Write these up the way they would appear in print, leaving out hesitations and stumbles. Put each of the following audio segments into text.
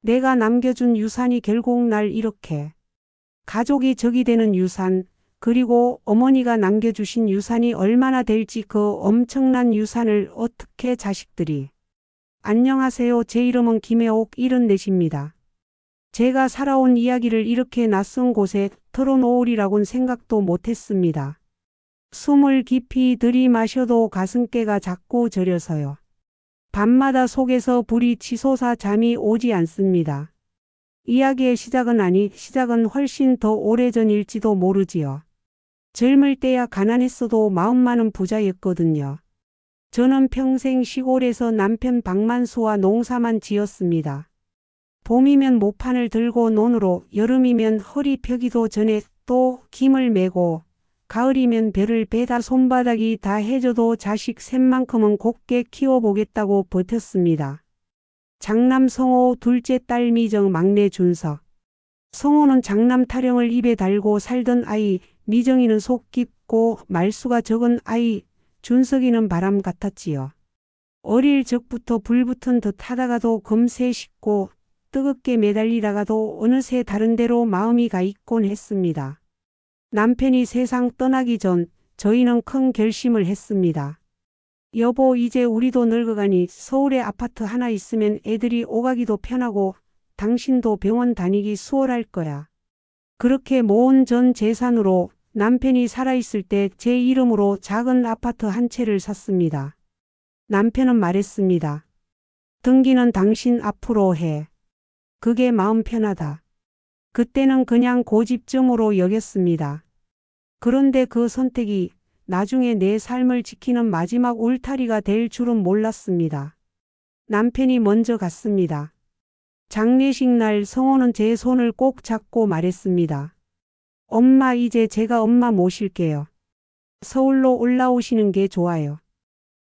내가 남겨준 유산이 결국 날 이렇게 가족이 적이 되는 유산, 그리고 어머니가 남겨주신 유산이 얼마나 될지 그 엄청난 유산을 어떻게 자식들이. 안녕하세요. 제 이름은 김혜옥 74입니다. 제가 살아온 이야기를 이렇게 낯선 곳에 털어놓으리라곤 생각도 못했습니다. 숨을 깊이 들이마셔도 가슴께가 자꾸 저려서요. 밤마다 속에서 불이 치솟아 잠이 오지 않습니다. 이야기의 시작은 훨씬 더 오래전일지도 모르지요. 젊을 때야 가난했어도 마음만은 부자였거든요. 저는 평생 시골에서 남편 박만수와 농사만 지었습니다. 봄이면 모판을 들고 논으로, 여름이면 허리 펴기도 전에 또 김을 메고, 가을이면 벼를 베다 손바닥이 다 해져도 자식 셋만큼은 곱게 키워보겠다고 버텼습니다. 장남 성호, 둘째 딸 미정, 막내 준석. 성호는 장남 타령을 입에 달고 살던 아이, 미정이는 속 깊고 말수가 적은 아이, 준석이는 바람 같았지요. 어릴 적부터 불붙은 듯 하다가도 금세 식고 뜨겁게 매달리다가도 어느새 다른 데로 마음이 가 있곤 했습니다. 남편이 세상 떠나기 전 저희는 큰 결심을 했습니다. 여보, 이제 우리도 늙어가니 서울에 아파트 하나 있으면 애들이 오가기도 편하고 당신도 병원 다니기 수월할 거야. 그렇게 모은 전 재산으로 남편이 살아있을 때 제 이름으로 작은 아파트 한 채를 샀습니다. 남편은 말했습니다. 등기는 당신 앞으로 해. 그게 마음 편하다. 그때는 그냥 고집증으로 여겼습니다. 그런데 그 선택이 나중에 내 삶을 지키는 마지막 울타리가 될 줄은 몰랐습니다. 남편이 먼저 갔습니다. 장례식 날 성호는 제 손을 꼭 잡고 말했습니다. 엄마, 이제 제가 엄마 모실게요. 서울로 올라오시는 게 좋아요.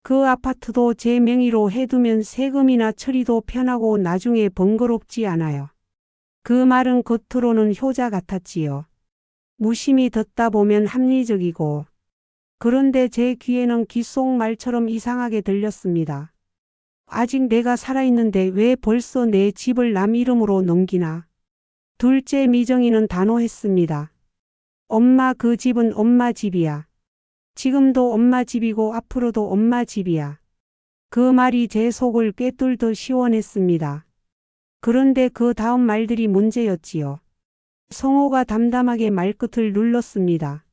그 아파트도 제 명의로 해두면 세금이나 처리도 편하고 나중에 번거롭지 않아요. 그 말은 겉으로는 효자 같았지요. 무심히 듣다 보면 합리적이고. 그런데 제 귀에는 귓속말처럼 이상하게 들렸습니다. 아직 내가 살아있는데 왜 벌써 내 집을 남 이름으로 넘기나. 둘째 미정이는 단호했습니다. 엄마, 그 집은 엄마 집이야. 지금도 엄마 집이고 앞으로도 엄마 집이야. 그 말이 제 속을 꿰뚫듯 시원했습니다. 그런데 그 다음 말들이 문제였지요. 성호가 담담하게 말끝을 눌렀습니다.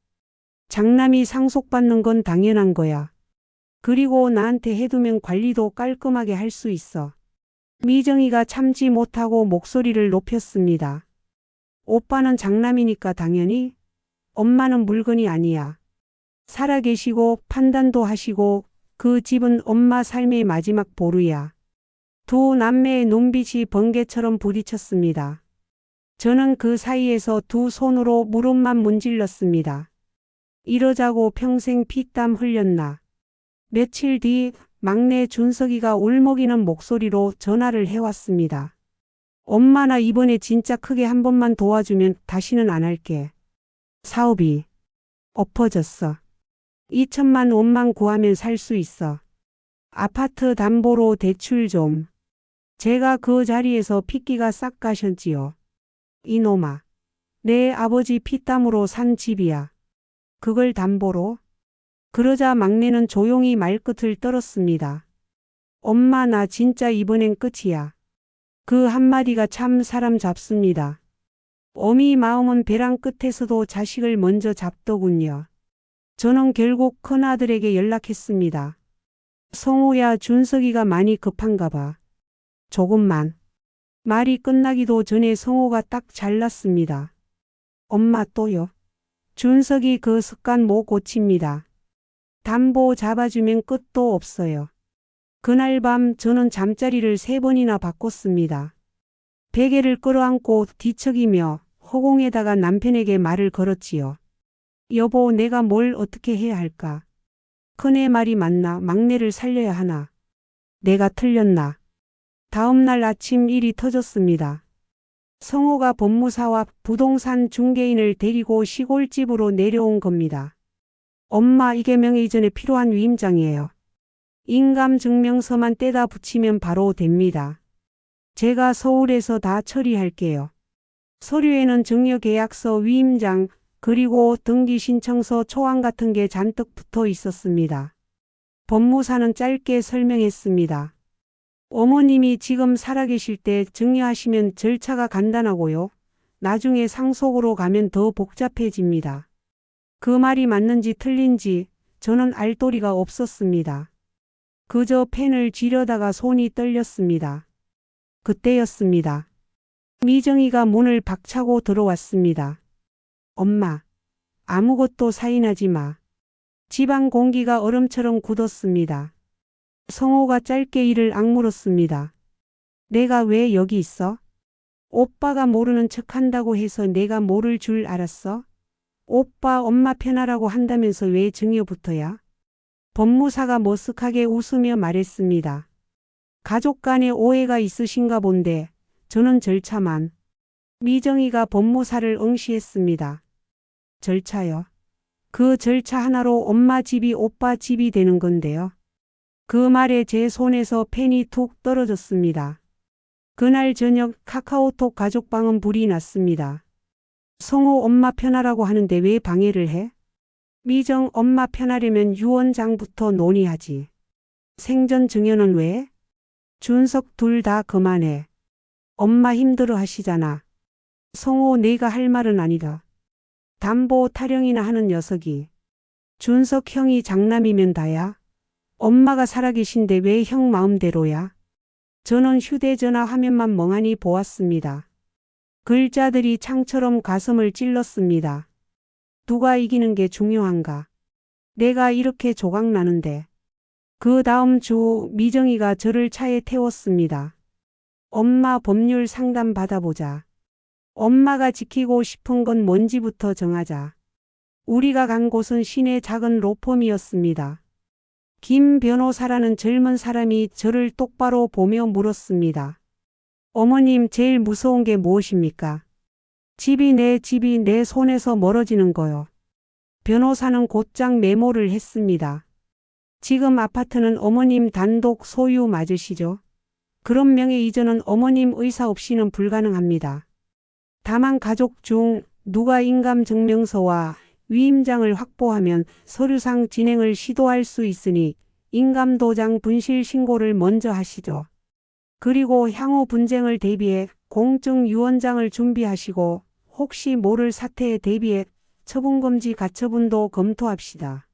장남이 상속받는 건 당연한 거야. 그리고 나한테 해두면 관리도 깔끔하게 할 수 있어. 미정이가 참지 못하고 목소리를 높였습니다. 오빠는 장남이니까 당연히. 엄마는 물건이 아니야. 살아계시고 판단도 하시고 그 집은 엄마 삶의 마지막 보루야. 두 남매의 눈빛이 번개처럼 부딪혔습니다. 저는 그 사이에서 두 손으로 무릎만 문질렀습니다. 이러자고 평생 피땀 흘렸나. 며칠 뒤 막내 준석이가 울먹이는 목소리로 전화를 해왔습니다. 엄마, 나 이번에 진짜 크게 한 번만 도와주면 다시는 안 할게. 사업이 엎어졌어. 2천만 원만 구하면 살 수 있어. 아파트 담보로 대출 좀. 제가 그 자리에서 핏기가 싹 가셨지요. 이놈아. 내 아버지 피땀으로 산 집이야. 그걸 담보로? 그러자 막내는 조용히 말끝을 떨었습니다. 엄마, 나 진짜 이번엔 끝이야. 그 한마디가 참 사람 잡습니다. 어미 마음은 벼랑 끝에서도 자식을 먼저 잡더군요. 저는 결국 큰아들에게 연락했습니다. 성호야, 준석이가 많이 급한가 봐. 조금만. 말이 끝나기도 전에 성호가 딱 잘랐습니다. 엄마, 또요? 준석이 그 습관 못 고칩니다. 담보 잡아주면 끝도 없어요. 그날 밤 저는 잠자리를 3번이나 바꿨습니다. 베개를 끌어안고 뒤척이며 허공에다가 남편에게 말을 걸었지요. 여보, 내가 뭘 어떻게 해야 할까? 큰애 말이 맞나? 막내를 살려야 하나? 내가 틀렸나? 다음 날 아침 일이 터졌습니다. 성호가 법무사와 부동산 중개인을 데리고 시골집으로 내려온 겁니다. 엄마, 이게 명의 이전에 필요한 위임장이에요. 인감증명서만 떼다 붙이면 바로 됩니다. 제가 서울에서 다 처리할게요. 서류에는 증여계약서, 위임장, 그리고 등기신청서, 초안 같은 게 잔뜩 붙어 있었습니다. 법무사는 짧게 설명했습니다. 어머님이 지금 살아계실 때 증여하시면 절차가 간단하고요. 나중에 상속으로 가면 더 복잡해집니다. 그 말이 맞는지 틀린지 저는 알 도리가 없었습니다. 그저 펜을 쥐려다가 손이 떨렸습니다. 그때였습니다. 미정이가 문을 박차고 들어왔습니다. 엄마, 아무것도 사인하지 마. 집안 공기가 얼음처럼 굳었습니다. 성호가 짧게 이를 악물었습니다. 내가 왜 여기 있어? 오빠가 모르는 척한다고 해서 내가 모를 줄 알았어? 오빠 엄마 편하라고 한다면서 왜 증여부터야? 법무사가 머쓱하게 웃으며 말했습니다. 가족 간에 오해가 있으신가 본데 저는 절차만. 미정이가 법무사를 응시했습니다. 절차요? 그 절차 하나로 엄마 집이 오빠 집이 되는 건데요. 그 말에 제 손에서 펜이 툭 떨어졌습니다. 그날 저녁 카카오톡 가족방은 불이 났습니다. 성호 엄마 편하라고 하는데 왜 방해를 해? 미정 엄마 편하려면 유언장부터 논의하지. 생전 증여는 왜? 준석 둘 다 그만해. 엄마 힘들어 하시잖아. 성호 내가 할 말은 아니다. 담보 타령이나 하는 녀석이. 준석 형이 장남이면 다야. 엄마가 살아계신데 왜 형 마음대로야? 저는 휴대전화 화면만 멍하니 보았습니다. 글자들이 창처럼 가슴을 찔렀습니다. 누가 이기는 게 중요한가? 내가 이렇게 조각나는데. 그 다음 주 미정이가 저를 차에 태웠습니다. 엄마 법률 상담 받아보자. 엄마가 지키고 싶은 건 뭔지부터 정하자. 우리가 간 곳은 시내 작은 로펌이었습니다. 김 변호사라는 젊은 사람이 저를 똑바로 보며 물었습니다. 어머님 제일 무서운 게 무엇입니까? 집이 내 손에서 멀어지는 거요. 변호사는 곧장 메모를 했습니다. 지금 아파트는 어머님 단독 소유 맞으시죠? 그런 명의 이전은 어머님 의사 없이는 불가능합니다. 다만 가족 중 누가 인감증명서와 위임장을 확보하면 서류상 진행을 시도할 수 있으니 인감도장 분실 신고를 먼저 하시죠. 그리고 향후 분쟁을 대비해 공증 유언장을 준비하시고 혹시 모를 사태에 대비해 처분금지 가처분도 검토합시다.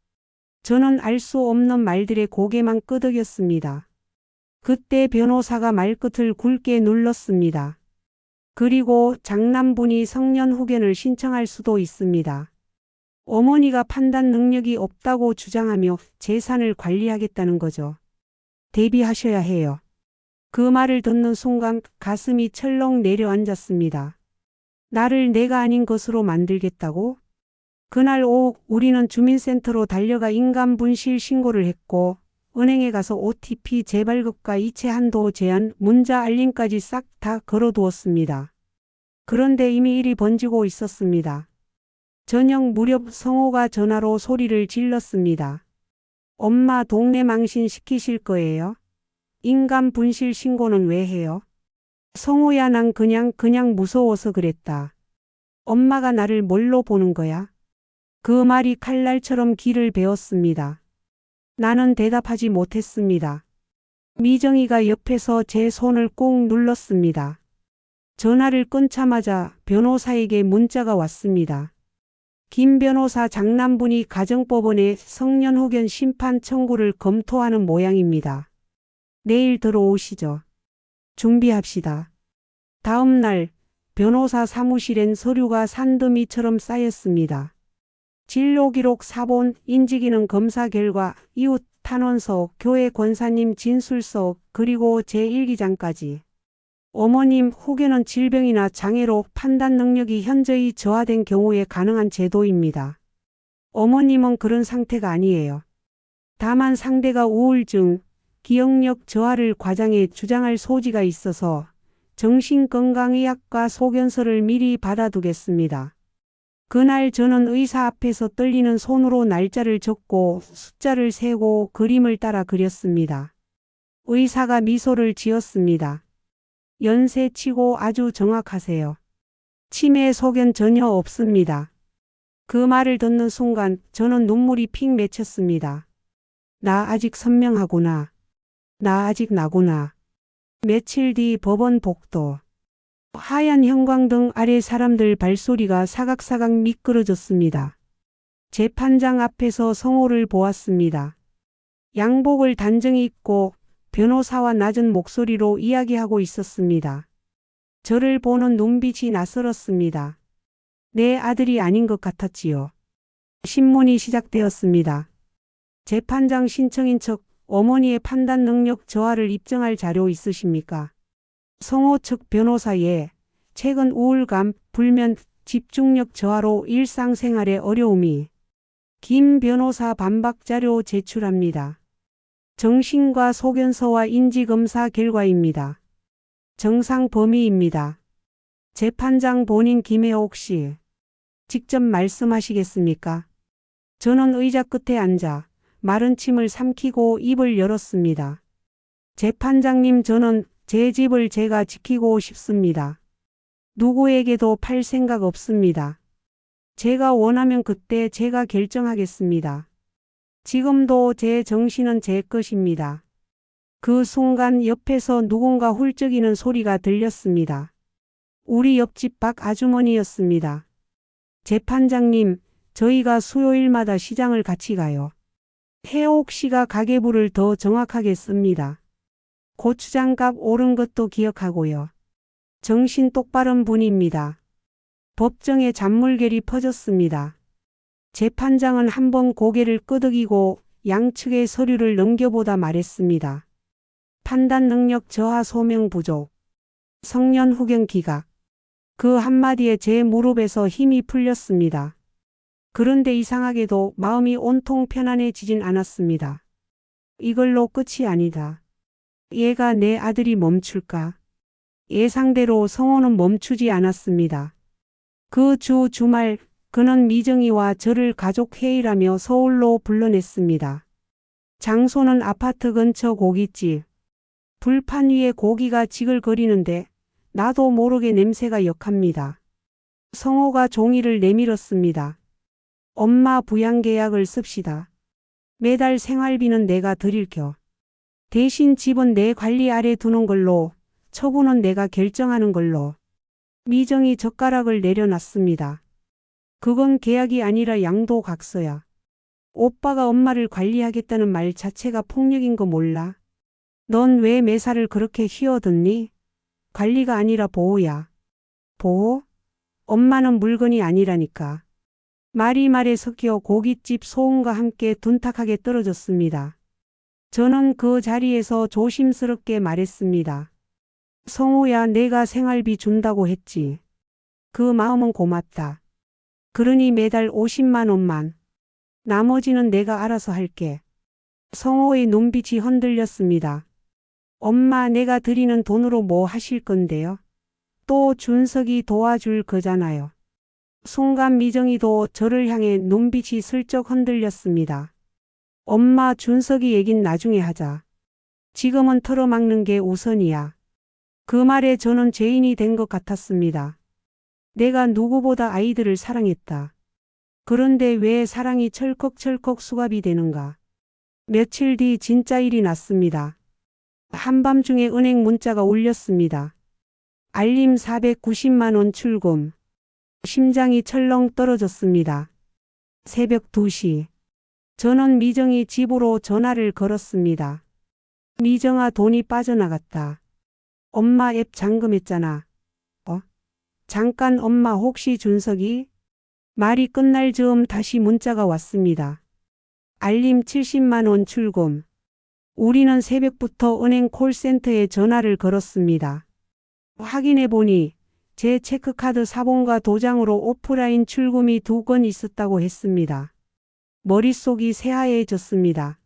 저는 알 수 없는 말들의 고개만 끄덕였습니다. 그때 변호사가 말끝을 굵게 눌렀습니다. 그리고 장남분이 성년 후견을 신청할 수도 있습니다. 어머니가 판단 능력이 없다고 주장하며 재산을 관리하겠다는 거죠. 대비하셔야 해요. 그 말을 듣는 순간 가슴이 철렁 내려앉았습니다. 나를 내가 아닌 것으로 만들겠다고? 그날 오후 우리는 주민센터로 달려가 인감분실 신고를 했고 은행에 가서 OTP 재발급과 이체 한도 제한, 문자 알림까지 싹 다 걸어두었습니다. 그런데 이미 일이 번지고 있었습니다. 저녁 무렵 성호가 전화로 소리를 질렀습니다. 엄마 동네 망신 시키실 거예요? 인감분실 신고는 왜 해요? 성호야 난 그냥 무서워서 그랬다. 엄마가 나를 뭘로 보는 거야? 그 말이 칼날처럼 귀를 베었습니다. 나는 대답하지 못했습니다. 미정이가 옆에서 제 손을 꼭 눌렀습니다. 전화를 끊자마자 변호사에게 문자가 왔습니다. 김 변호사 장남분이 가정법원에 성년후견 심판 청구를 검토하는 모양입니다. 내일 들어오시죠. 준비합시다. 다음 날 변호사 사무실엔 서류가 산더미처럼 쌓였습니다. 진료기록 사본, 인지기능 검사 결과, 이웃 탄원서, 교회 권사님 진술서, 그리고 제1기장까지. 어머님 후견은 질병이나 장애로 판단 능력이 현저히 저하된 경우에 가능한 제도입니다. 어머님은 그런 상태가 아니에요. 다만 상대가 우울증, 기억력 저하를 과장해 주장할 소지가 있어서 정신건강의학과 소견서를 미리 받아두겠습니다. 그날 저는 의사 앞에서 떨리는 손으로 날짜를 적고 숫자를 세고 그림을 따라 그렸습니다. 의사가 미소를 지었습니다. 연세치고 아주 정확하세요. 치매 소견 전혀 없습니다. 그 말을 듣는 순간 저는 눈물이 픽 맺혔습니다. 나 아직 선명하구나. 나 아직 나구나. 며칠 뒤 법원 복도. 하얀 형광등 아래 사람들 발소리가 사각사각 미끄러졌습니다. 재판장 앞에서 성호를 보았습니다. 양복을 단정히 입고 변호사와 낮은 목소리로 이야기하고 있었습니다. 저를 보는 눈빛이 낯설었습니다. 내 아들이 아닌 것 같았지요. 신문이 시작되었습니다. 재판장 신청인 척 어머니의 판단 능력 저하를 입증할 자료 있으십니까? 성호 측 변호사 예. 최근 우울감, 불면, 집중력 저하로 일상생활에 어려움이. 김 변호사 반박 자료 제출합니다. 정신과 소견서와 인지검사 결과입니다. 정상 범위입니다. 재판장 본인 김혜옥 씨. 직접 말씀하시겠습니까? 저는 의자 끝에 앉아 마른 침을 삼키고 입을 열었습니다. 재판장님, 저는 제 집을 제가 지키고 싶습니다. 누구에게도 팔 생각 없습니다. 제가 원하면 그때 제가 결정하겠습니다. 지금도 제 정신은 제 것입니다. 그 순간 옆에서 누군가 훌쩍이는 소리가 들렸습니다. 우리 옆집 박 아주머니였습니다. 재판장님, 저희가 수요일마다 시장을 같이 가요. 혜옥 씨가 가계부를 더 정확하게 씁니다. 고추장값 오른 것도 기억하고요. 정신 똑바른 분입니다. 법정에 잔물결이 퍼졌습니다. 재판장은 한번 고개를 끄덕이고 양측의 서류를 넘겨보다 말했습니다. 판단 능력 저하 소명 부족. 성년 후견 기각. 그 한마디에 제 무릎에서 힘이 풀렸습니다. 그런데 이상하게도 마음이 온통 편안해지진 않았습니다. 이걸로 끝이 아니다. 얘가 내 아들이 멈출까? 예상대로 성호는 멈추지 않았습니다. 그 주말 그는 미정이와 저를 가족 회의라며 서울로 불러냈습니다. 장소는 아파트 근처 고깃집. 불판 위에 고기가 지글거리는데 나도 모르게 냄새가 역합니다. 성호가 종이를 내밀었습니다. 엄마 부양계약을 씁시다. 매달 생활비는 내가 드릴겨. 대신 집은 내 관리 아래 두는 걸로, 처분은 내가 결정하는 걸로. 미정이 젓가락을 내려놨습니다. 그건 계약이 아니라 양도각서야. 오빠가 엄마를 관리하겠다는 말 자체가 폭력인 거 몰라? 넌 왜 매사를 그렇게 휘어듣니? 관리가 아니라 보호야. 보호? 엄마는 물건이 아니라니까. 말이 말에 섞여 고깃집 소음과 함께 둔탁하게 떨어졌습니다. 저는 그 자리에서 조심스럽게 말했습니다. 성호야, 내가 생활비 준다고 했지. 그 마음은 고맙다. 그러니 매달 50만 원만. 나머지는 내가 알아서 할게. 성호의 눈빛이 흔들렸습니다. 엄마, 내가 드리는 돈으로 뭐 하실 건데요? 또 준석이 도와줄 거잖아요. 순간 미정이도 저를 향해 눈빛이 슬쩍 흔들렸습니다. 엄마, 준석이 얘긴 나중에 하자. 지금은 털어막는 게 우선이야. 그 말에 저는 죄인이 된 것 같았습니다. 내가 누구보다 아이들을 사랑했다. 그런데 왜 사랑이 철컥철컥 수갑이 되는가? 며칠 뒤 진짜 일이 났습니다. 한밤중에 은행 문자가 울렸습니다. 알림 490만 원 출금. 심장이 철렁 떨어졌습니다. 새벽 2시. 저는 미정이 집으로 전화를 걸었습니다. 미정아, 돈이 빠져나갔다. 엄마 앱 잠금했잖아. 잠깐 엄마, 혹시 준석이? 말이 끝날 즈음 다시 문자가 왔습니다. 알림 70만 원 출금. 우리는 새벽부터 은행 콜센터에 전화를 걸었습니다. 확인해 보니 제 체크카드 사본과 도장으로 오프라인 출금이 2건 있었다고 했습니다. 머릿속이 새하얘졌습니다.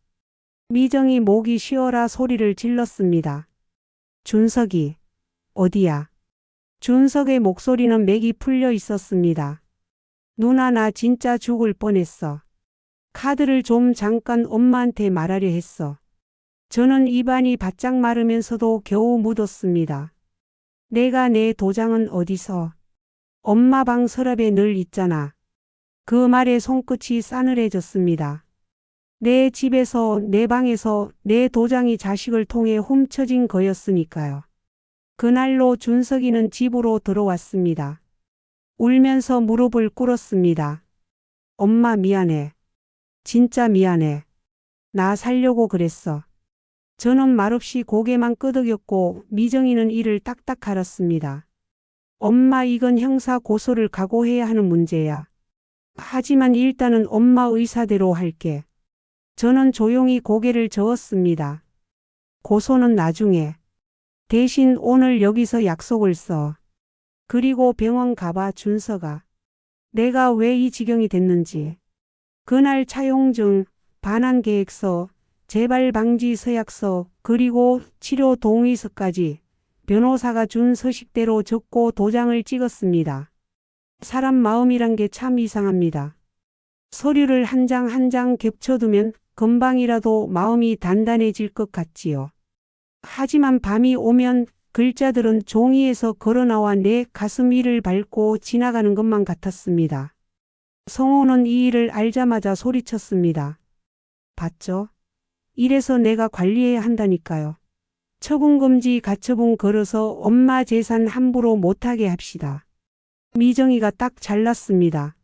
미정이 목이 쉬어라 소리를 질렀습니다. 준석이 어디야? 준석의 목소리는 맥이 풀려 있었습니다. 누나, 나 진짜 죽을 뻔했어. 카드를 좀 잠깐 엄마한테 말하려 했어. 저는 입안이 바짝 마르면서도 겨우 묻었습니다. 내가 내 도장은 어디서? 엄마 방 서랍에 늘 있잖아. 그 말에 손끝이 싸늘해졌습니다. 내 집에서, 내 방에서 내 도장이 자식을 통해 훔쳐진 거였으니까요. 그날로 준석이는 집으로 들어왔습니다. 울면서 무릎을 꿇었습니다. 엄마 미안해. 진짜 미안해. 나 살려고 그랬어. 저는 말없이 고개만 끄덕였고 미정이는 이를 딱딱 갈았습니다. 엄마 이건 형사 고소를 각오해야 하는 문제야. 하지만 일단은 엄마 의사대로 할게. 저는 조용히 고개를 저었습니다. 고소는 나중에. 대신 오늘 여기서 약속을 써. 그리고 병원 가봐 준서가. 내가 왜 이 지경이 됐는지. 그날 차용증, 반환계획서, 재발방지 서약서, 그리고 치료 동의서까지 변호사가 준 서식대로 적고 도장을 찍었습니다. 사람 마음이란 게 참 이상합니다. 서류를 한 장 한 장 겹쳐두면 금방이라도 마음이 단단해질 것 같지요. 하지만 밤이 오면 글자들은 종이에서 걸어나와 내 가슴 위를 밟고 지나가는 것만 같았습니다. 성호는 이 일을 알자마자 소리쳤습니다. 봤죠? 이래서 내가 관리해야 한다니까요. 처분금지 가처분 걸어서 엄마 재산 함부로 못하게 합시다. 미정이가 딱 잘났습니다.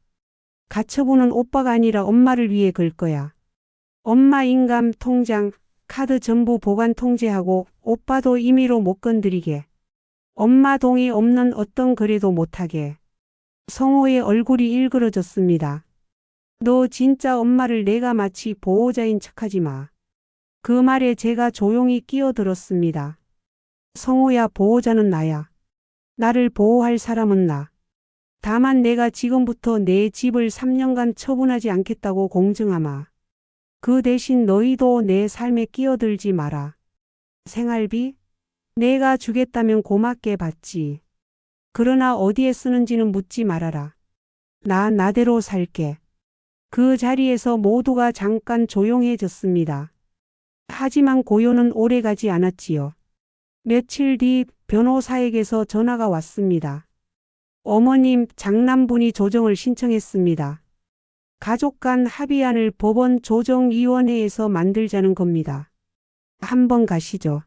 가처분은 오빠가 아니라 엄마를 위해 걸 거야. 엄마 인감 통장, 카드 전부 보관 통제하고 오빠도 임의로 못 건드리게. 엄마 동의 없는 어떤 거래도 못하게. 성호의 얼굴이 일그러졌습니다. 너 진짜 엄마를 내가 마치 보호자인 척하지 마. 그 말에 제가 조용히 끼어들었습니다. 성호야 보호자는 나야. 나를 보호할 사람은 나. 다만 내가 지금부터 내 집을 3년간 처분하지 않겠다고 공증하마. 그 대신 너희도 내 삶에 끼어들지 마라. 생활비? 내가 주겠다면 고맙게 받지. 그러나 어디에 쓰는지는 묻지 말아라. 나 나대로 살게. 그 자리에서 모두가 잠깐 조용해졌습니다. 하지만 고요는 오래가지 않았지요. 며칠 뒤 변호사에게서 전화가 왔습니다. 어머님, 장남분이 조정을 신청했습니다. 가족 간 합의안을 법원 조정위원회에서 만들자는 겁니다. 한번 가시죠.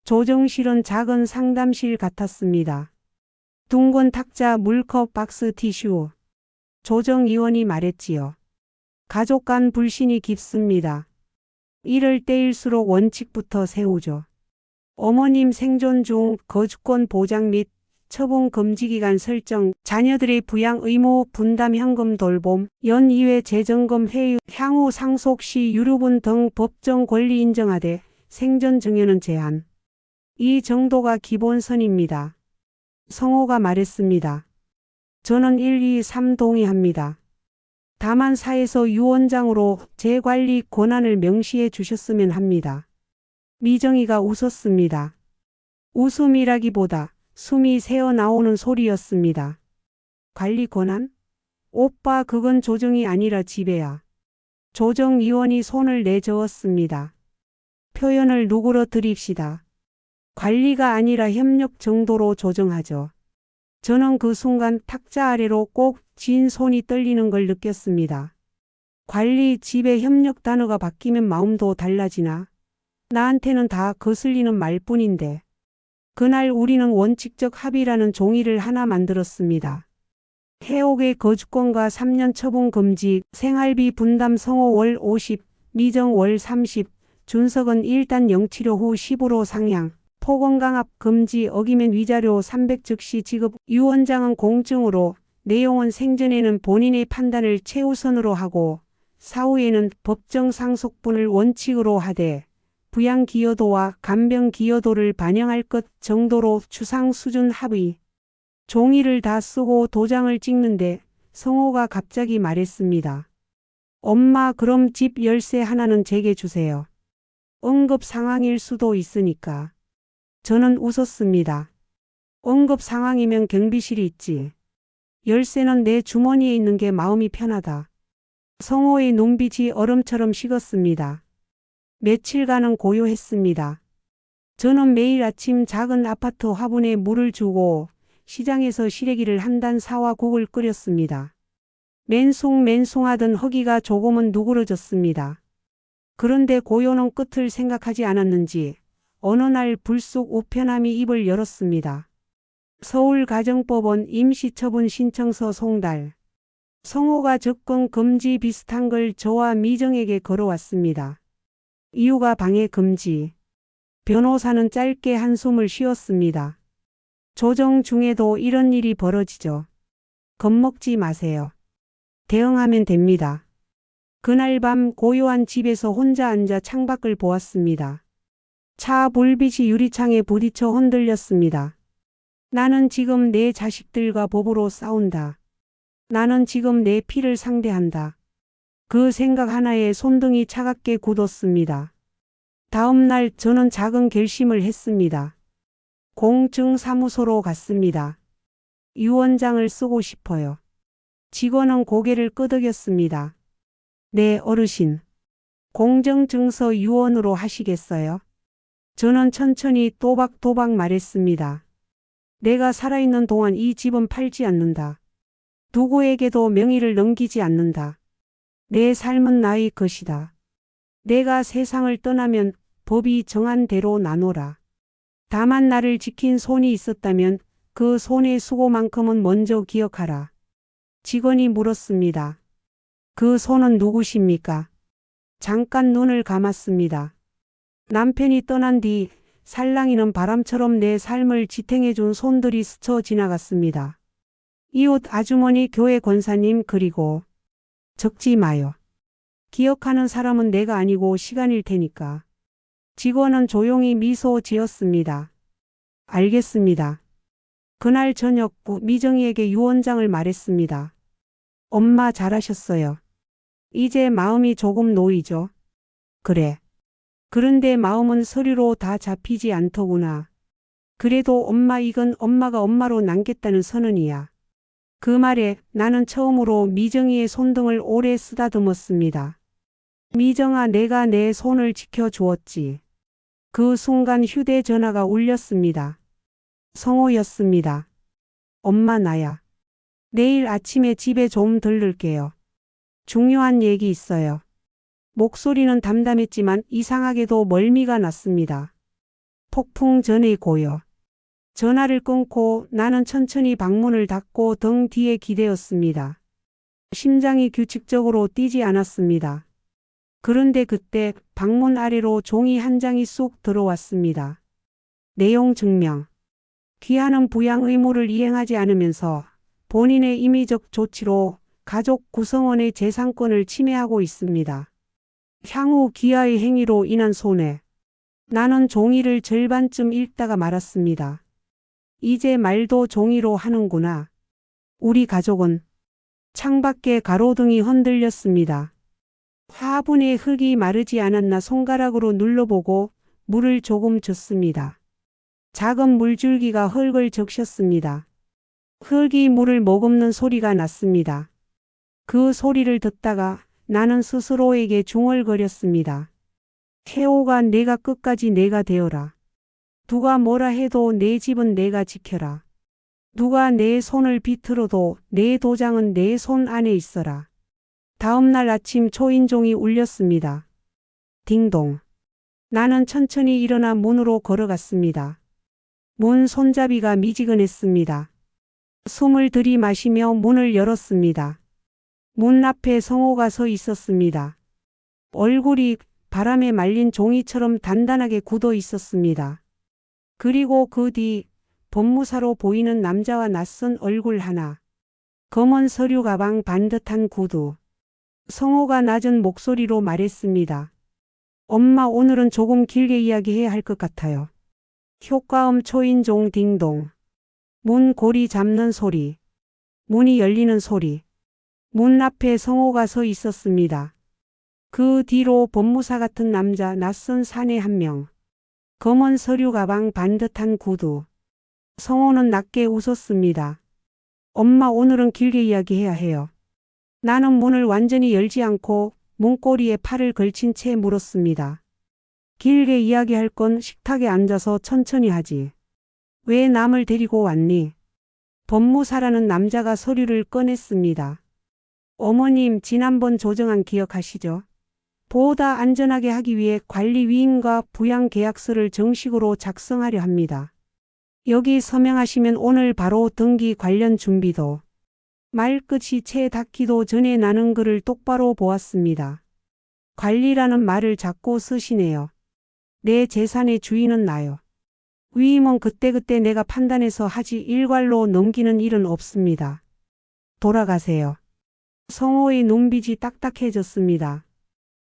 조정실은 작은 상담실 같았습니다. 둥근 탁자, 물컵, 박스, 티슈. 조정위원이 말했지요. 가족 간 불신이 깊습니다. 이럴 때일수록 원칙부터 세우죠. 어머님 생존 중 거주권 보장 및 처분 금지 기간 설정, 자녀들의 부양 의무 분담 현금 돌봄, 연이외 재점검 회유, 향후 상속 시 유류분 등 법정 권리 인정하되 생존 증여는 제한. 이 정도가 기본선입니다. 성호가 말했습니다. 저는 1, 2, 3 동의합니다. 다만 사에서 유원장으로 재관리 권한을 명시해 주셨으면 합니다. 미정이가 웃었습니다. 웃음이라기보다 숨이 새어나오는 소리였습니다. 관리 권한? 오빠 그건 조정이 아니라 지배야. 조정위원이 손을 내저었습니다. 표현을 누그러뜨립시다. 관리가 아니라 협력 정도로 조정하죠. 저는 그 순간 탁자 아래로 꼭 쥔 손이 떨리는 걸 느꼈습니다. 관리, 지배, 협력 단어가 바뀌면 마음도 달라지나? 나한테는 다 거슬리는 말뿐인데. 그날 우리는 원칙적 합의라는 종이를 하나 만들었습니다. 해옥의 거주권과 3년 처분 금지, 생활비 분담 성호 월 50, 미정 월 30, 준석은 일단 영치료 후 10으로 상향, 포건강압 금지 어기면 위자료 300 즉시 지급, 유원장은 공증으로, 내용은 생전에는 본인의 판단을 최우선으로 하고, 사후에는 법정 상속분을 원칙으로 하되, 부양 기여도와 간병 기여도를 반영할 것 정도로 추상 수준 합의. 종이를 다 쓰고 도장을 찍는데 성호가 갑자기 말했습니다. 엄마 그럼 집 열쇠 하나는 제게 주세요. 응급 상황일 수도 있으니까. 저는 웃었습니다. 응급 상황이면 경비실이 있지. 열쇠는 내 주머니에 있는 게 마음이 편하다. 성호의 눈빛이 얼음처럼 식었습니다. 며칠간은 고요했습니다. 저는 매일 아침 작은 아파트 화분에 물을 주고 시장에서 시래기를 한 단 사와 국을 끓였습니다. 맨송맨송하던 허기가 조금은 누그러졌습니다. 그런데 고요는 끝을 생각하지 않았는지 어느 날 불쑥 우편함이 입을 열었습니다. 서울가정법원 임시처분 신청서 송달. 성호가 접근 금지 비슷한 걸 저와 미정에게 걸어왔습니다. 이유가 방해 금지. 변호사는 짧게 한숨을 쉬었습니다. 조정 중에도 이런 일이 벌어지죠. 겁먹지 마세요. 대응하면 됩니다. 그날 밤 고요한 집에서 혼자 앉아 창밖을 보았습니다. 차 불빛이 유리창에 부딪혀 흔들렸습니다. 나는 지금 내 자식들과 법으로 싸운다. 나는 지금 내 피를 상대한다. 그 생각 하나에 손등이 차갑게 굳었습니다. 다음 날 저는 작은 결심을 했습니다. 공증사무소로 갔습니다. 유언장을 쓰고 싶어요. 직원은 고개를 끄덕였습니다. 네, 어르신. 공정증서 유언으로 하시겠어요? 저는 천천히 또박또박 말했습니다. 내가 살아있는 동안 이 집은 팔지 않는다. 누구에게도 명의를 넘기지 않는다. 내 삶은 나의 것이다. 내가 세상을 떠나면 법이 정한 대로 나눠라. 다만 나를 지킨 손이 있었다면 그 손의 수고만큼은 먼저 기억하라. 직원이 물었습니다. 그 손은 누구십니까? 잠깐 눈을 감았습니다. 남편이 떠난 뒤 살랑이는 바람처럼 내 삶을 지탱해준 손들이 스쳐 지나갔습니다. 이웃 아주머니, 교회 권사님, 그리고 적지 마요. 기억하는 사람은 내가 아니고 시간일 테니까. 직원은 조용히 미소 지었습니다. 알겠습니다. 그날 저녁 미정이에게 유언장을 말했습니다. 엄마 잘하셨어요. 이제 마음이 조금 놓이죠. 그래. 그런데 마음은 서류로 다 잡히지 않더구나. 그래도 엄마, 이건 엄마가 엄마로 남겠다는 선언이야. 그 말에 나는 처음으로 미정이의 손등을 오래 쓰다듬었습니다. 미정아, 내가 내 손을 지켜주었지. 그 순간 휴대전화가 울렸습니다. 성호였습니다. 엄마, 나야. 내일 아침에 집에 좀 들를게요. 중요한 얘기 있어요. 목소리는 담담했지만 이상하게도 멀미가 났습니다. 폭풍 전의 고요. 전화를 끊고 나는 천천히 방문을 닫고 등 뒤에 기대었습니다. 심장이 규칙적으로 뛰지 않았습니다. 그런데 그때 방문 아래로 종이 한 장이 쑥 들어왔습니다. 내용 증명. 귀하는 부양 의무를 이행하지 않으면서 본인의 임의적 조치로 가족 구성원의 재산권을 침해하고 있습니다. 향후 귀하의 행위로 인한 손해. 나는 종이를 절반쯤 읽다가 말았습니다. 이제 말도 종이로 하는구나. 우리 가족은. 창밖에 가로등이 흔들렸습니다. 화분에 흙이 마르지 않았나 손가락으로 눌러보고 물을 조금 줬습니다. 작은 물줄기가 흙을 적셨습니다. 흙이 물을 머금는 소리가 났습니다. 그 소리를 듣다가 나는 스스로에게 중얼거렸습니다. 태호가, 내가 끝까지 내가 되어라. 누가 뭐라 해도 내 집은 내가 지켜라. 누가 내 손을 비틀어도 내 도장은 내 손 안에 있어라. 다음 날 아침 초인종이 울렸습니다. 딩동. 나는 천천히 일어나 문으로 걸어갔습니다. 문 손잡이가 미지근했습니다. 숨을 들이마시며 문을 열었습니다. 문 앞에 성호가 서 있었습니다. 얼굴이 바람에 말린 종이처럼 단단하게 굳어 있었습니다. 그리고 그 뒤 법무사로 보이는 남자와 낯선 얼굴 하나. 검은 서류 가방, 반듯한 구두. 성호가 낮은 목소리로 말했습니다. 엄마, 오늘은 조금 길게 이야기해야 할 것 같아요. 효과음 초인종 딩동. 문 고리 잡는 소리. 문이 열리는 소리. 문 앞에 성호가 서 있었습니다. 그 뒤로 법무사 같은 남자, 낯선 사내 한 명. 검은 서류 가방, 반듯한 구두. 성호는 낮게 웃었습니다. 엄마, 오늘은 길게 이야기해야 해요. 나는 문을 완전히 열지 않고 문고리에 팔을 걸친 채 물었습니다. 길게 이야기할 건 식탁에 앉아서 천천히 하지. 왜 남을 데리고 왔니? 법무사라는 남자가 서류를 꺼냈습니다. 어머님, 지난번 조정안 기억하시죠? 보다 안전하게 하기 위해 관리위임과 부양계약서를 정식으로 작성하려 합니다. 여기 서명하시면 오늘 바로 등기 관련 준비도. 말끝이 채 닿기도 전에 나는 글을 똑바로 보았습니다. 관리라는 말을 자꾸 쓰시네요. 내 재산의 주인은 나요. 위임은 그때그때 내가 판단해서 하지 일괄로 넘기는 일은 없습니다. 돌아가세요. 성호의 눈빛이 딱딱해졌습니다.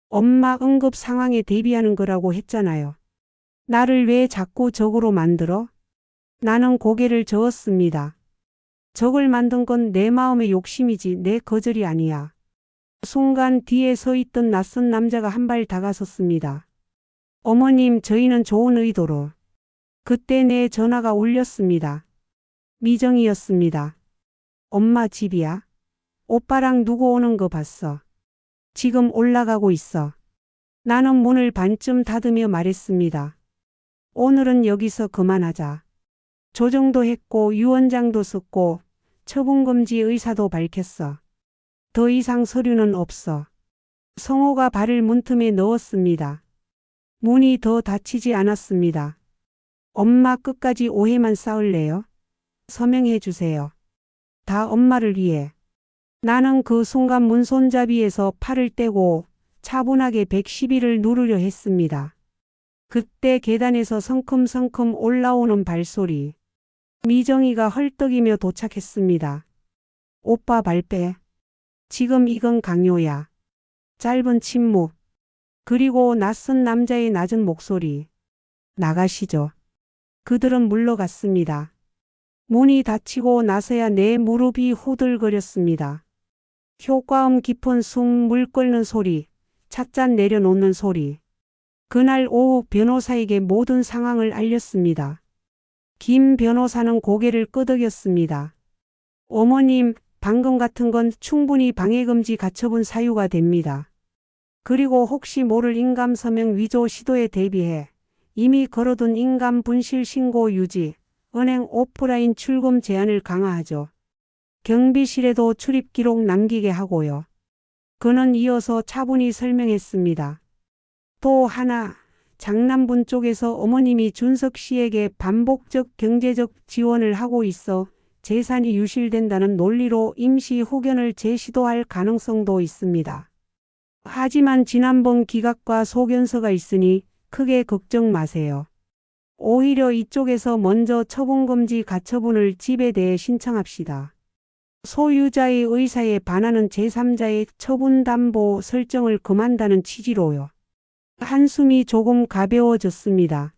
엄마 응급 상황에 대비하는 거라고 했잖아요. 나를 왜 자꾸 적으로 만들어? 나는 고개를 저었습니다. 적을 만든 건 내 마음의 욕심이지 내 거절이 아니야. 순간 뒤에 서 있던 낯선 남자가 한 발 다가섰습니다. 어머님, 저희는 좋은 의도로. 그때 내 전화가 울렸습니다. 미정이었습니다. 엄마 집이야? 오빠랑 누구 오는 거 봤어. 지금 올라가고 있어. 나는 문을 반쯤 닫으며 말했습니다. 오늘은 여기서 그만하자. 조정도 했고 유언장도 썼고 처분금지 의사도 밝혔어. 더 이상 서류는 없어. 성호가 발을 문틈에 넣었습니다. 문이 더 닫히지 않았습니다. 엄마 끝까지 오해만 쌓을래요? 서명해 주세요. 다 엄마를 위해. 나는 그 순간 문손잡이에서 팔을 떼고 차분하게 112를 누르려 했습니다. 그때 계단에서 성큼성큼 올라오는 발소리. 미정이가 헐떡이며 도착했습니다. 오빠 발 빼. 지금 이건 강요야. 짧은 침묵. 그리고 낯선 남자의 낮은 목소리. 나가시죠. 그들은 물러갔습니다. 문이 닫히고 나서야 내 무릎이 후들거렸습니다. 효과음 깊은 숨 물 끓는 소리, 찻잔 내려놓는 소리. 그날 오후 변호사에게 모든 상황을 알렸습니다. 김 변호사는 고개를 끄덕였습니다. 어머님, 방금 같은 건 충분히 방해금지 가처분 사유가 됩니다. 그리고 혹시 모를 인감서명 위조 시도에 대비해 이미 걸어둔 인감 분실 신고 유지, 은행 오프라인 출금 제한을 강화하죠. 경비실에도 출입 기록 남기게 하고요. 그는 이어서 차분히 설명했습니다. 또 하나, 장남분 쪽에서 어머님이 준석 씨에게 반복적 경제적 지원을 하고 있어 재산이 유실된다는 논리로 임시 후견을 재시도할 가능성도 있습니다. 하지만 지난번 기각과 소견서가 있으니 크게 걱정 마세요. 오히려 이쪽에서 먼저 처분금지 가처분을 집에 대해 신청합시다. 소유자의 의사에 반하는 제3자의 처분담보 설정을 금한다는 취지로요. 한숨이 조금 가벼워졌습니다.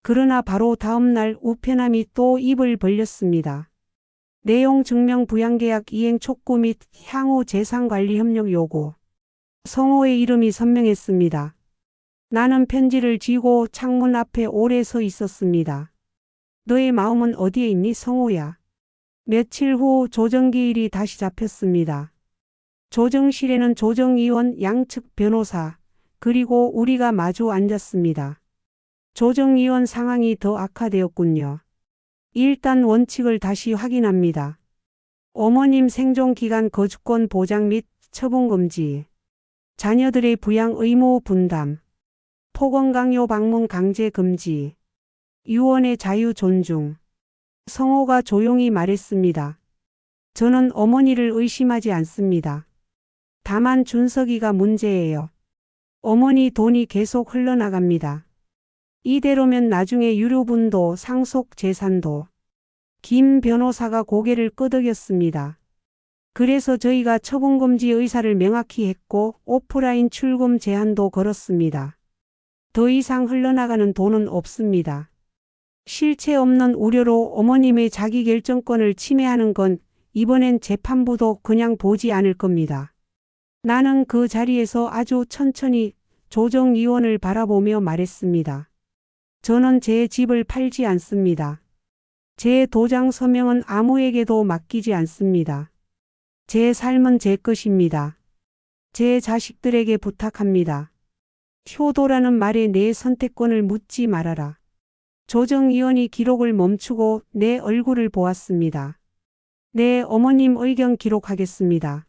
그러나 바로 다음 날 우편함이 또 입을 벌렸습니다. 내용 증명 부양계약 이행 촉구 및 향후 재산관리 협력 요구. 성호의 이름이 선명했습니다. 나는 편지를 쥐고 창문 앞에 오래 서 있었습니다. 너의 마음은 어디에 있니, 성호야? 며칠 후 조정기일이 다시 잡혔습니다. 조정실에는 조정위원 양측 변호사, 그리고 우리가 마주 앉았습니다. 조정위원 상황이 더 악화되었군요. 일단 원칙을 다시 확인합니다. 어머님 생존기간 거주권 보장 및 처분금지, 자녀들의 부양 의무 분담, 폭언 강요 방문 강제 금지, 유언의 자유 존중. 성호가 조용히 말했습니다. 저는 어머니를 의심하지 않습니다. 다만 준석이가 문제예요. 어머니 돈이 계속 흘러나갑니다. 이대로면 나중에 유류분도 상속 재산도. 김 변호사가 고개를 끄덕였습니다. 그래서 저희가 처분금지 의사를 명확히 했고 오프라인 출금 제한도 걸었습니다. 더 이상 흘러나가는 돈은 없습니다. 실체 없는 우려로 어머님의 자기결정권을 침해하는 건 이번엔 재판부도 그냥 보지 않을 겁니다. 나는 그 자리에서 아주 천천히 조정위원을 바라보며 말했습니다. 저는 제 집을 팔지 않습니다. 제 도장 서명은 아무에게도 맡기지 않습니다. 제 삶은 제 것입니다. 제 자식들에게 부탁합니다. 효도라는 말에 내 선택권을 묻지 말아라. 조정위원이 기록을 멈추고 내 얼굴을 보았습니다. 네, 어머님 의견 기록하겠습니다.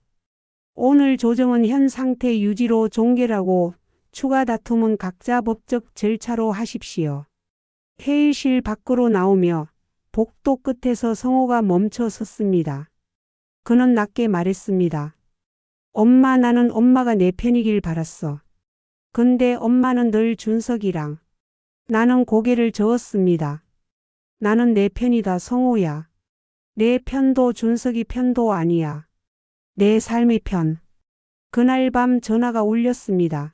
오늘 조정은 현 상태 유지로 종결하고 추가 다툼은 각자 법적 절차로 하십시오. 회의실 밖으로 나오며 복도 끝에서 성호가 멈춰 섰습니다. 그는 낮게 말했습니다. 엄마, 나는 엄마가 내 편이길 바랐어. 근데 엄마는 늘 준석이랑. 나는 고개를 저었습니다. 나는 내 편이다, 성호야. 내 편도 준석이 편도 아니야. 내 삶의 편. 그날 밤 전화가 울렸습니다.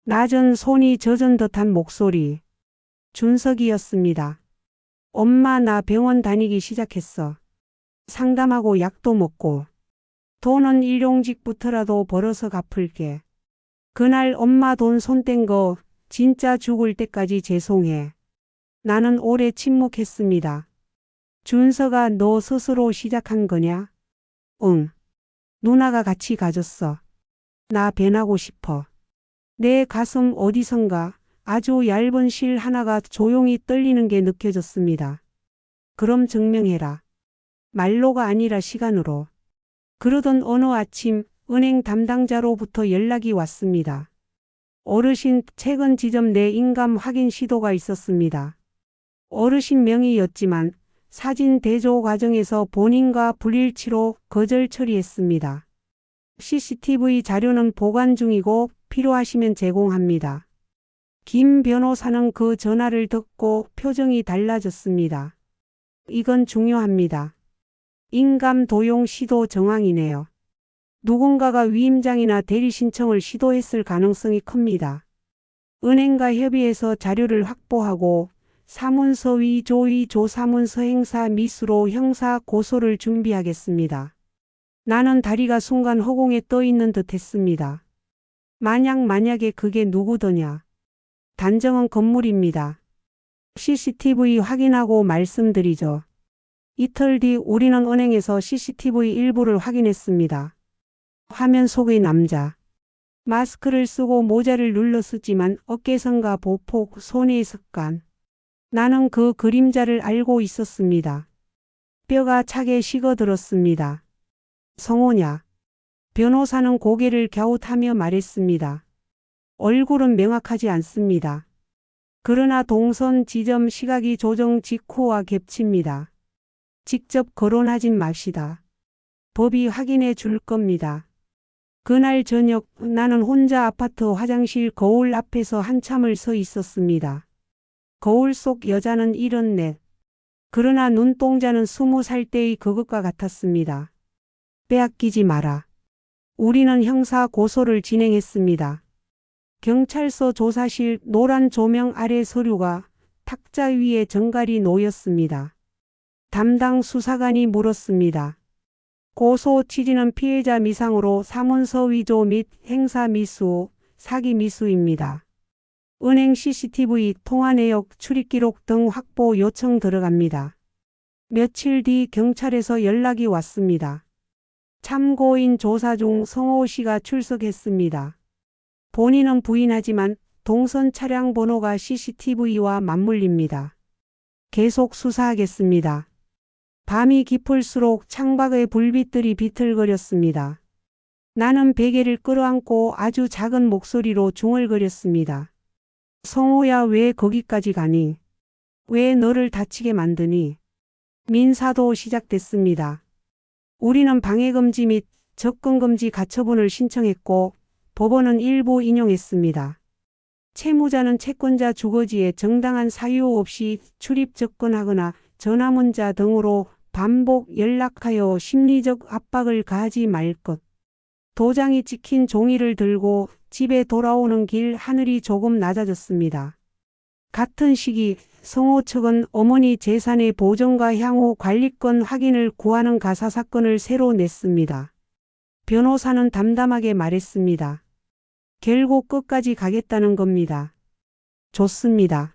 낮은 손이 젖은 듯한 목소리. 준석이었습니다. 엄마, 나 병원 다니기 시작했어. 상담하고 약도 먹고. 돈은 일용직부터라도 벌어서 갚을게. 그날 엄마 돈 손 뗀 거 진짜 죽을 때까지 죄송해. 나는 오래 침묵했습니다. 준서가 너 스스로 시작한 거냐? 응. 누나가 같이 가졌어. 나 배나고 싶어. 내 가슴 어디선가 아주 얇은 실 하나가 조용히 떨리는 게 느껴졌습니다. 그럼 증명해라. 말로가 아니라 시간으로. 그러던 어느 아침 은행 담당자로부터 연락이 왔습니다. 어르신, 최근 지점 내 인감 확인 시도가 있었습니다. 어르신 명의였지만 사진 대조 과정에서 본인과 불일치로 거절 처리했습니다. CCTV 자료는 보관 중이고 필요하시면 제공합니다. 김 변호사는 그 전화를 듣고 표정이 달라졌습니다. 이건 중요합니다. 인감 도용 시도 정황이네요. 누군가가 위임장이나 대리 신청을 시도했을 가능성이 큽니다. 은행과 협의해서 자료를 확보하고 사문서 위 조의 조사문서 행사 미수로 형사 고소를 준비하겠습니다. 나는 다리가 순간 허공에 떠 있는 듯 했습니다. 만약에 그게 누구더냐. 단정한 건물입니다. CCTV 확인하고 말씀드리죠. 이틀 뒤 우리는 은행에서 CCTV 일부를 확인했습니다. 화면 속의 남자. 마스크를 쓰고 모자를 눌러 쓰지만 어깨선과 보폭, 손의 습관. 나는 그 그림자를 알고 있었습니다. 뼈가 차게 식어들었습니다. 성호냐? 변호사는 고개를 갸웃하며 말했습니다. 얼굴은 명확하지 않습니다. 그러나 동선 지점 시각이 조정 직후와 겹칩니다. 직접 거론하진 맙시다. 법이 확인해 줄 겁니다. 그날 저녁 나는 혼자 아파트 화장실 거울 앞에서 한참을 서 있었습니다. 거울 속 여자는 74. 그러나 눈동자는 20살 때의 그것과 같았습니다. 빼앗기지 마라. 우리는 형사 고소를 진행했습니다. 경찰서 조사실 노란 조명 아래 서류가 탁자 위에 정갈이 놓였습니다. 담당 수사관이 물었습니다. 고소 취지는 피해자 미상으로 사문서 위조 및 행사 미수, 사기 미수입니다. 은행 CCTV 통화 내역 출입 기록 등 확보 요청 들어갑니다. 며칠 뒤 경찰에서 연락이 왔습니다. 참고인 조사 중 성호 씨가 출석했습니다. 본인은 부인하지만 동선 차량 번호가 CCTV와 맞물립니다. 계속 수사하겠습니다. 밤이 깊을수록 창밖의 불빛들이 비틀거렸습니다. 나는 베개를 끌어안고 아주 작은 목소리로 중얼거렸습니다. 성호야, 왜 거기까지 가니? 왜 너를 다치게 만드니? 민사도 시작됐습니다. 우리는 방해금지 및 접근금지 가처분을 신청했고 법원은 일부 인용했습니다. 채무자는 채권자 주거지에 정당한 사유 없이 출입 접근하거나 전화문자 등으로 반복 연락하여 심리적 압박을 가하지 말 것. 도장이 찍힌 종이를 들고 집에 돌아오는 길 하늘이 조금 낮아졌습니다. 같은 시기 성호 측은 어머니 재산의 보존과 향후 관리권 확인을 구하는 가사사건을 새로 냈습니다. 변호사는 담담하게 말했습니다. 결국 끝까지 가겠다는 겁니다. 좋습니다.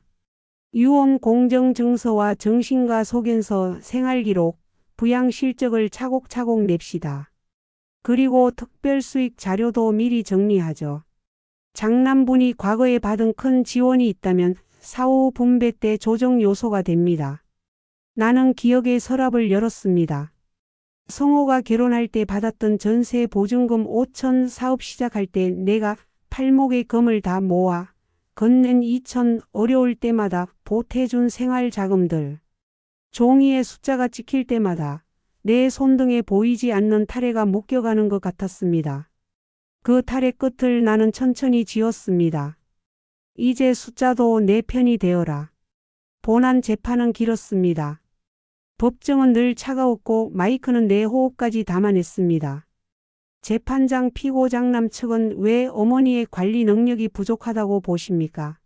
유언 공정증서와 정신과 소견서, 생활기록, 부양실적을 차곡차곡 냅시다. 그리고 특별수익 자료도 미리 정리하죠. 장남분이 과거에 받은 큰 지원이 있다면 사후 분배 때 조정 요소가 됩니다. 나는 기억의 서랍을 열었습니다. 성호가 결혼할 때 받았던 전세 보증금 5천, 사업 시작할 때 내가 팔목의 금을 다 모아 건넨 2천, 어려울 때마다 보태준 생활 자금들. 종이에 숫자가 찍힐 때마다 내 손등에 보이지 않는 타래가 묶여가는 것 같았습니다. 그 타래 끝을 나는 천천히 지웠습니다. 이제 숫자도 내 편이 되어라. 본안 재판은 길었습니다. 법정은 늘 차가웠고 마이크는 내 호흡까지 담아냈습니다. 재판장 피고장남 측은 왜 어머니의 관리 능력이 부족하다고 보십니까?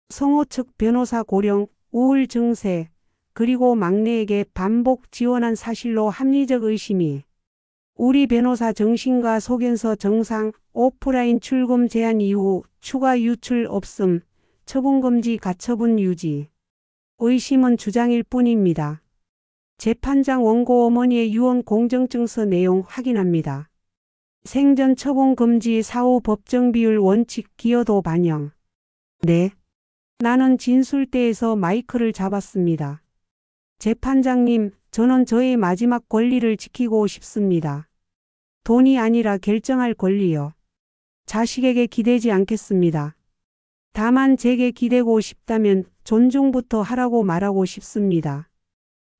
성호 측 변호사 고령, 우울 증세, 그리고 막내에게 반복 지원한 사실로 합리적 의심이. 우리 변호사 정신과 소견서 정상, 오프라인 출금 제한 이후 추가 유출 없음, 처분금지 가처분 유지. 의심은 주장일 뿐입니다. 재판장 원고 어머니의 유언 공정증서 내용 확인합니다. 생전 처분 금지 사후 법정 비율 원칙 기여도 반영. 네. 나는 진술대에서 마이크를 잡았습니다. 재판장님, 저는 저의 마지막 권리를 지키고 싶습니다. 돈이 아니라 결정할 권리요. 자식에게 기대지 않겠습니다. 다만 제게 기대고 싶다면 존중부터 하라고 말하고 싶습니다.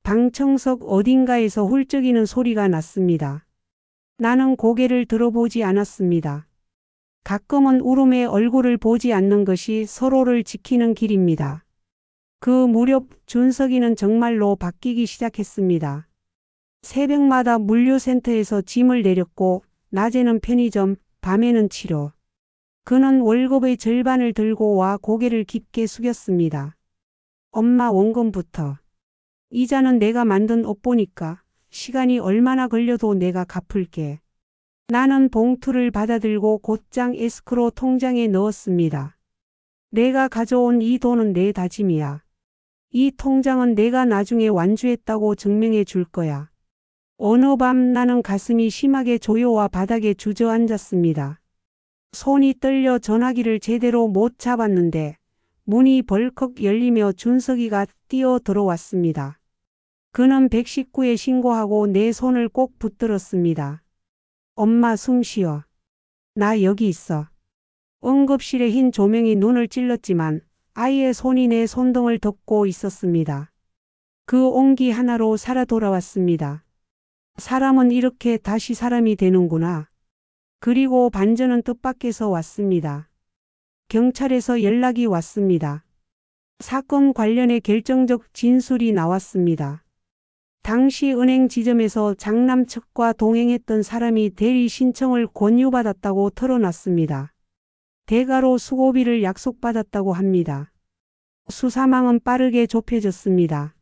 방청석 어딘가에서 훌쩍이는 소리가 났습니다. 나는 고개를 들어보지 않았습니다. 가끔은 울음의 얼굴을 보지 않는 것이 서로를 지키는 길입니다. 그 무렵 준석이는 정말로 바뀌기 시작했습니다. 새벽마다 물류센터에서 짐을 내렸고 낮에는 편의점, 밤에는 치료. 그는 월급의 절반을 들고 와 고개를 깊게 숙였습니다. 엄마 원금부터. 이자는 내가 만든 옷 보니까 시간이 얼마나 걸려도 내가 갚을게. 나는 봉투를 받아들고 곧장 에스크로 통장에 넣었습니다. 내가 가져온 이 돈은 내 다짐이야. 이 통장은 내가 나중에 완주했다고 증명해 줄 거야. 어느 밤 나는 가슴이 심하게 조여와 바닥에 주저앉았습니다. 손이 떨려 전화기를 제대로 못 잡았는데 문이 벌컥 열리며 준석이가 뛰어 들어왔습니다. 그는 119에 신고하고 내 손을 꼭 붙들었습니다. 엄마 숨 쉬어. 나 여기 있어. 응급실의 흰 조명이 눈을 찔렀지만 아이의 손이 내 손등을 덮고 있었습니다. 그 온기 하나로 살아 돌아왔습니다. 사람은 이렇게 다시 사람이 되는구나. 그리고 반전은 뜻밖에서 왔습니다. 경찰에서 연락이 왔습니다. 사건 관련해 결정적 진술이 나왔습니다. 당시 은행 지점에서 장남 측과 동행했던 사람이 대리 신청을 권유받았다고 털어놨습니다. 대가로 수고비를 약속받았다고 합니다. 수사망은 빠르게 좁혀졌습니다.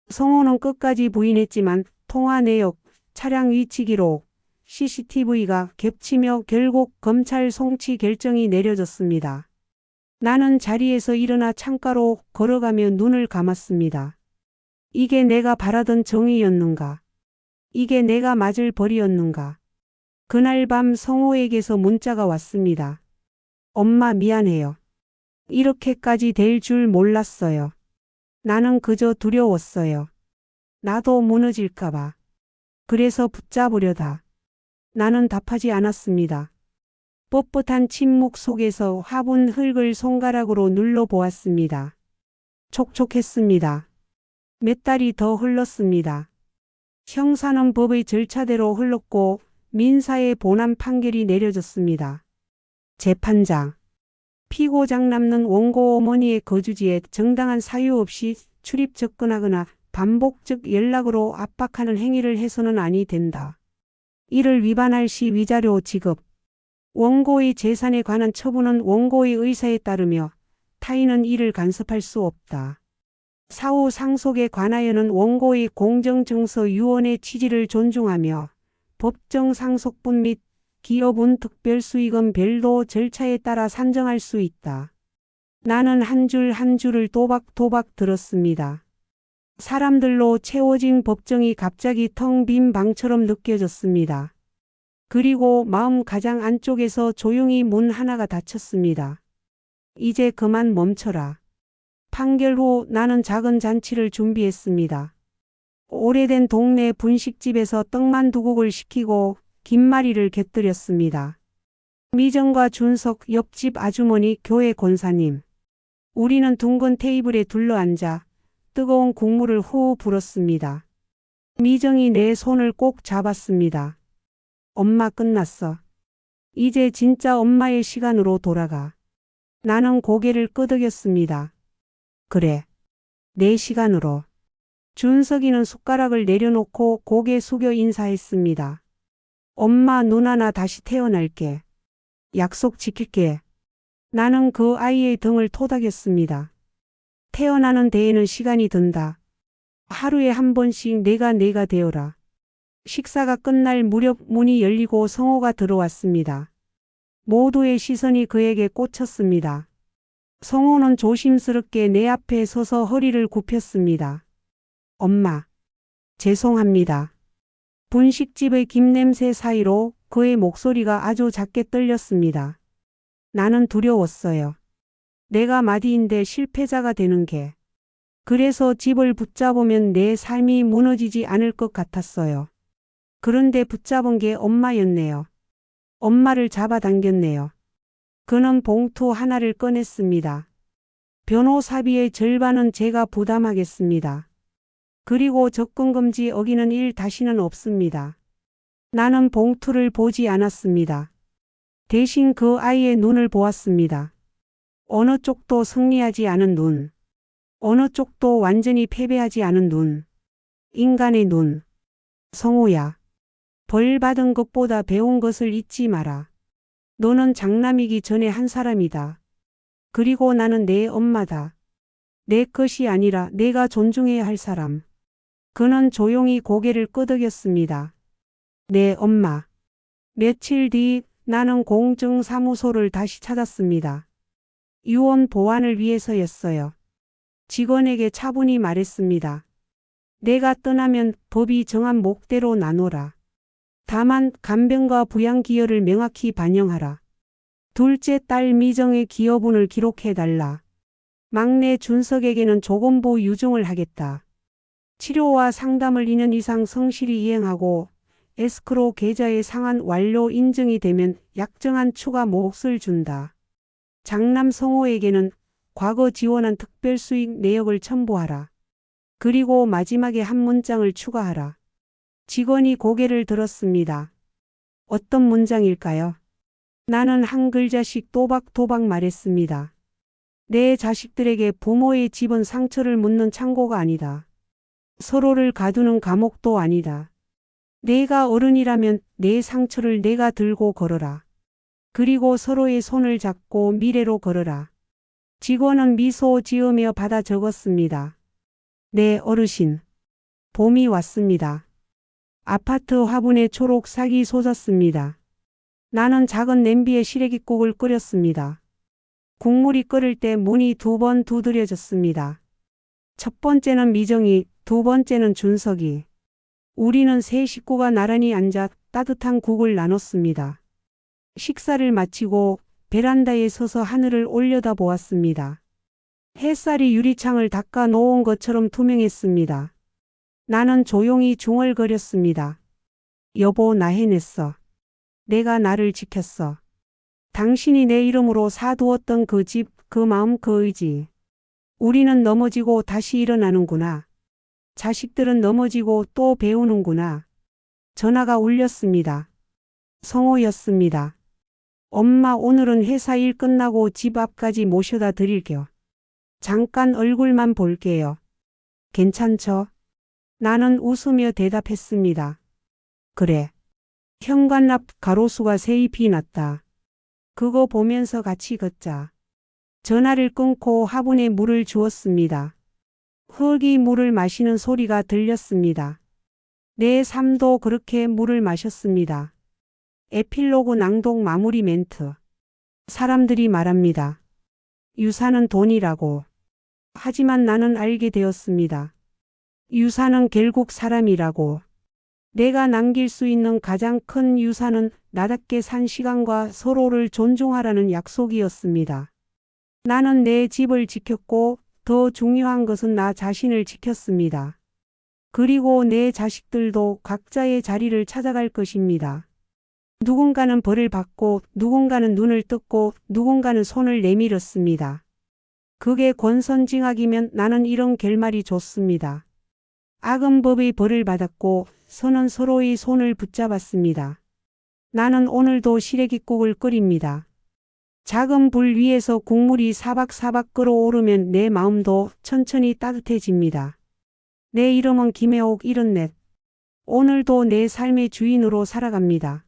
성호는 끝까지 부인했지만 통화 내역, 차량 위치 기록, CCTV가 겹치며 결국 검찰 송치 결정이 내려졌습니다. 나는 자리에서 일어나 창가로 걸어가며 눈을 감았습니다. 이게 내가 바라던 정의였는가? 이게 내가 맞을 벌이었는가? 그날 밤 성호에게서 문자가 왔습니다. 엄마 미안해요. 이렇게까지 될 줄 몰랐어요. 나는 그저 두려웠어요. 나도 무너질까봐. 그래서 붙잡으려다. 나는 답하지 않았습니다. 뻣뻣한 침묵 속에서 화분 흙을 손가락으로 눌러보았습니다. 촉촉했습니다. 몇 달이 더 흘렀습니다. 형사는 법의 절차대로 흘렀고 민사의 본안 판결이 내려졌습니다. 재판장. 피고장남는 원고 어머니의 거주지에 정당한 사유 없이 출입 접근하거나 반복적 연락으로 압박하는 행위를 해서는 아니 된다. 이를 위반할 시 위자료 지급. 원고의 재산에 관한 처분은 원고의 의사에 따르며 타인은 이를 간섭할 수 없다. 사후 상속에 관하여는 원고의 공정증서 유언의 취지를 존중하며 법정 상속분 및 기여분 특별수익은 별도 절차에 따라 산정할 수 있다. 나는 한 줄 한 줄을 또박또박 들었습니다. 사람들로 채워진 법정이 갑자기 텅 빈 방처럼 느껴졌습니다. 그리고 마음 가장 안쪽에서 조용히 문 하나가 닫혔습니다. 이제 그만 멈춰라. 판결 후 나는 작은 잔치를 준비했습니다. 오래된 동네 분식집에서 떡만두국을 시키고 김말이를 곁들였습니다. 미정과 준석, 옆집 아주머니, 교회 권사님. 우리는 둥근 테이블에 둘러앉아 뜨거운 국물을 호호 불었습니다. 미정이 내 손을 꼭 잡았습니다. 엄마 끝났어. 이제 진짜 엄마의 시간으로 돌아가. 나는 고개를 끄덕였습니다. 그래. 내 시간으로. 준석이는 숟가락을 내려놓고 고개 숙여 인사했습니다. 엄마, 누나, 나 다시 태어날게. 약속 지킬게. 나는 그 아이의 등을 토닥였습니다. 태어나는 데에는 시간이 든다. 하루에 한 번씩 내가 되어라. 식사가 끝날 무렵 문이 열리고 성호가 들어왔습니다. 모두의 시선이 그에게 꽂혔습니다. 성호는 조심스럽게 내 앞에 서서 허리를 굽혔습니다. 엄마, 죄송합니다. 분식집의 김냄새 사이로 그의 목소리가 아주 작게 떨렸습니다. 나는 두려웠어요. 내가 마디인데 실패자가 되는 게. 그래서 집을 붙잡으면 내 삶이 무너지지 않을 것 같았어요. 그런데 붙잡은 게 엄마였네요. 엄마를 잡아당겼네요. 그는 봉투 하나를 꺼냈습니다. 변호사비의 절반은 제가 부담하겠습니다. 그리고 접근금지 어기는 일 다시는 없습니다. 나는 봉투를 보지 않았습니다. 대신 그 아이의 눈을 보았습니다. 어느 쪽도 승리하지 않은 눈. 어느 쪽도 완전히 패배하지 않은 눈. 인간의 눈. 성호야. 벌 받은 것보다 배운 것을 잊지 마라. 너는 장남이기 전에 한 사람이다. 그리고 나는 내 엄마다. 내 것이 아니라 내가 존중해야 할 사람. 그는 조용히 고개를 끄덕였습니다. 내 엄마. 며칠 뒤 나는 공증사무소를 다시 찾았습니다. 유언 보완을 위해서였어요. 직원에게 차분히 말했습니다. 내가 떠나면 법이 정한 목대로 나눠라. 다만 간병과 부양 기여를 명확히 반영하라. 둘째 딸 미정의 기여분을 기록해달라. 막내 준석에게는 조건부 유증을 하겠다. 치료와 상담을 2년 이상 성실히 이행하고 에스크로 계좌의 상환 완료 인증이 되면 약정한 추가 몫을 준다. 장남 성호에게는 과거 지원한 특별수익 내역을 첨부하라. 그리고 마지막에 한 문장을 추가하라. 직원이 고개를 들었습니다. 어떤 문장일까요? 나는 한 글자씩 또박또박 말했습니다. 내 자식들에게 부모의 집은 상처를 묻는 창고가 아니다. 서로를 가두는 감옥도 아니다. 내가 어른이라면 내 상처를 내가 들고 걸어라. 그리고 서로의 손을 잡고 미래로 걸어라. 직원은 미소 지으며 받아 적었습니다. 네, 어르신. 봄이 왔습니다. 아파트 화분에 초록싹이 솟았습니다. 나는 작은 냄비에 시래기국을 끓였습니다. 국물이 끓을 때 문이 2번 두드려졌습니다. 첫 번째는 미정이, 두 번째는 준석이. 우리는 세 식구가 나란히 앉아 따뜻한 국을 나눴습니다. 식사를 마치고 베란다에 서서 하늘을 올려다보았습니다. 햇살이 유리창을 닦아 놓은 것처럼 투명했습니다. 나는 조용히 중얼거렸습니다. 여보, 나 해냈어. 내가 나를 지켰어. 당신이 내 이름으로 사두었던 그 집, 그 마음, 그 의지. 우리는 넘어지고 다시 일어나는구나. 자식들은 넘어지고 또 배우는구나. 전화가 울렸습니다. 성호였습니다. 엄마, 오늘은 회사 일 끝나고 집 앞까지 모셔다 드릴게요. 잠깐 얼굴만 볼게요. 괜찮죠? 나는 웃으며 대답했습니다. 그래. 현관 앞 가로수가 새잎이 났다. 그거 보면서 같이 걷자. 전화를 끊고 화분에 물을 주었습니다. 흙이 물을 마시는 소리가 들렸습니다. 내 삶도 그렇게 물을 마셨습니다. 에필로그 낭독 마무리 멘트. 사람들이 말합니다. 유산은 돈이라고. 하지만 나는 알게 되었습니다. 유산은 결국 사람이라고. 내가 남길 수 있는 가장 큰 유산은 나답게 산 시간과 서로를 존중하라는 약속이었습니다. 나는 내 집을 지켰고 더 중요한 것은 나 자신을 지켰습니다. 그리고 내 자식들도 각자의 자리를 찾아갈 것입니다. 누군가는 벌을 받고 누군가는 눈을 떴고 누군가는 손을 내밀었습니다. 그게 권선징악이면 나는 이런 결말이 좋습니다. 악은 법의 벌을 받았고 선은 서로의 손을 붙잡았습니다. 나는 오늘도 시래기국을 끓입니다. 작은 불 위에서 국물이 사박사박 끓어오르면 내 마음도 천천히 따뜻해집니다. 내 이름은 김혜옥 74. 오늘도 내 삶의 주인으로 살아갑니다.